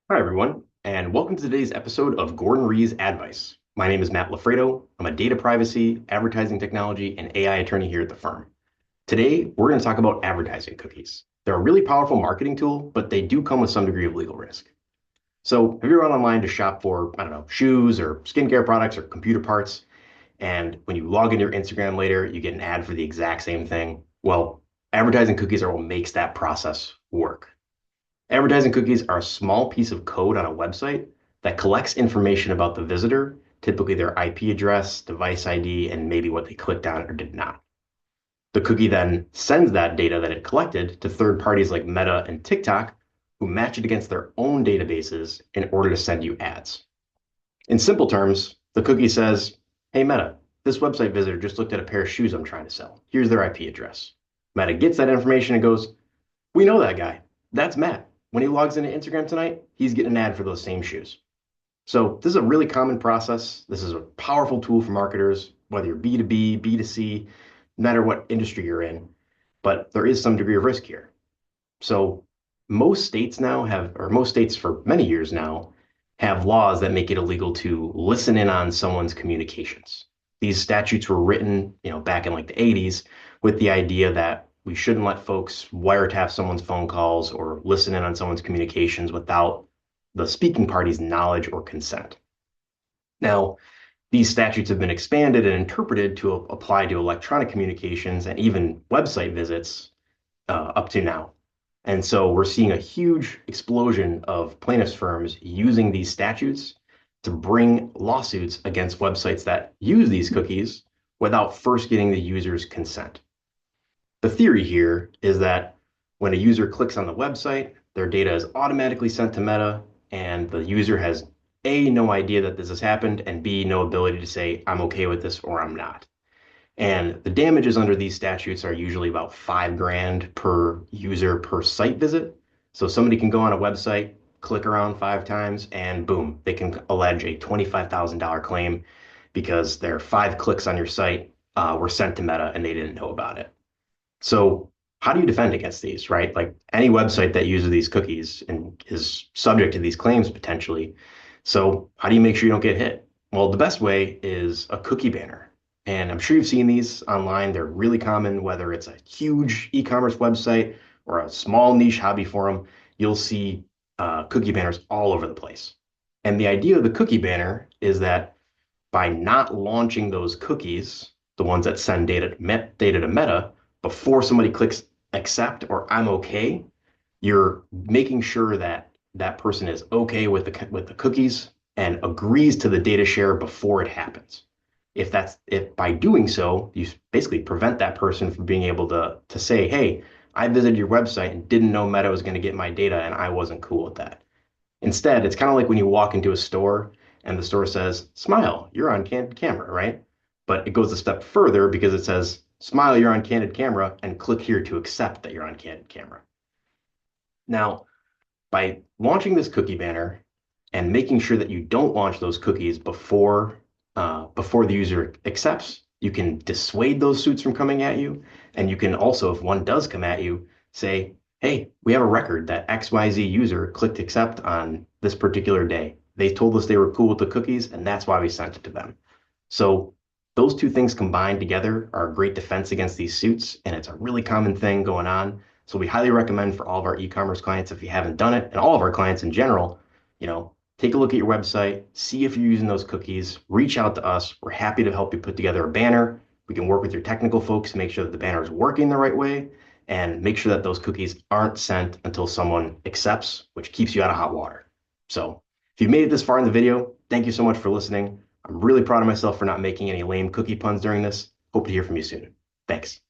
Hi, everyone, and welcome to today's episode of Gordon Ree's Advice. My name is Matt Loffredo. I'm a data privacy, advertising technology, and AI attorney here at the firm. Today, we're going to talk about advertising cookies. They're a really powerful marketing tool, but they do come with some degree of legal risk. So, have you ever gone online to shop for, I don't know, shoes or skincare products or computer parts, and when you log into your Instagram later, you get an ad for the exact same thing? Well, advertising cookies are what makes that process work. Advertising cookies are a small piece of code on a website that collects information about the visitor, typically their IP address, device ID, and maybe what they clicked on or did not. The cookie then sends that data that it collected to third parties like Meta and TikTok, who match it against their own databases in order to send you ads. In simple terms, the cookie says, "Hey Meta, this website visitor just looked at a pair of shoes I'm trying to sell. Here's their IP address." Meta gets that information and goes, "We know that guy. That's Matt. When he logs into Instagram tonight, he's getting an ad for those same shoes." So this is a really common process. This is a powerful tool for marketers, whether you're B2B, B2C, no matter what industry you're in. But there is some degree of risk here. So most states now have, or most states for many years now, have laws that make it illegal to listen in on someone's communications. These statutes were written, back in like the 80s with the idea that we shouldn't let folks wiretap someone's phone calls or listen in on someone's communications without the speaking party's knowledge or consent. Now, these statutes have been expanded and interpreted to apply to electronic communications and even website visits up to now. And so we're seeing a huge explosion of plaintiffs' firms using these statutes to bring lawsuits against websites that use these cookies without first getting the user's consent. The theory here is that when a user clicks on the website, their data is automatically sent to Meta, and the user has A, no idea that this has happened, and B, no ability to say, "I'm okay with this" or "I'm not." And the damages under these statutes are usually about 5 grand per user per site visit. So somebody can go on a website, click around 5 times, and boom, they can allege a $25,000 claim because their 5 clicks on your site were sent to Meta and they didn't know about it. So how do you defend against these, right? Like any website that uses these cookies and is subject to these claims potentially. So how do you make sure you don't get hit? Well, the best way is a cookie banner. And I'm sure you've seen these online. They're really common, whether it's a huge e-commerce website or a small niche hobby forum, you'll see cookie banners all over the place. And the idea of the cookie banner is that by not launching those cookies, the ones that send data to Meta, before somebody clicks accept or "I'm okay," you're making sure that that person is okay with the cookies and agrees to the data share before it happens. If by doing so, you basically prevent that person from being able to say, "Hey, I visited your website and didn't know Meta was going to get my data and I wasn't cool with that." Instead, it's kind of like when you walk into a store and the store says, "Smile, you're on candid camera," right? But it goes a step further because it says, "Smile, you're on candid camera," and click here to accept that you're on candid camera. Now, by launching this cookie banner and making sure that you don't launch those cookies before the user accepts, you can dissuade those suits from coming at you. And you can also, if one does come at you, say, "Hey, we have a record that XYZ user clicked accept on this particular day. They told us they were cool with the cookies, and that's why we sent it to them." So those two things combined together are a great defense against these suits, and it's a really common thing going on. So we highly recommend for all of our e-commerce clients, if you haven't done it, and all of our clients in general, take a look at your website, see if you're using those cookies, reach out to us. We're happy to help you put together a banner. We can work with your technical folks to make sure that the banner is working the right way and make sure that those cookies aren't sent until someone accepts, which keeps you out of hot water. So if you've made it this far in the video, thank you so much for listening. I'm really proud of myself for not making any lame cookie puns during this. Hope to hear from you soon. Thanks.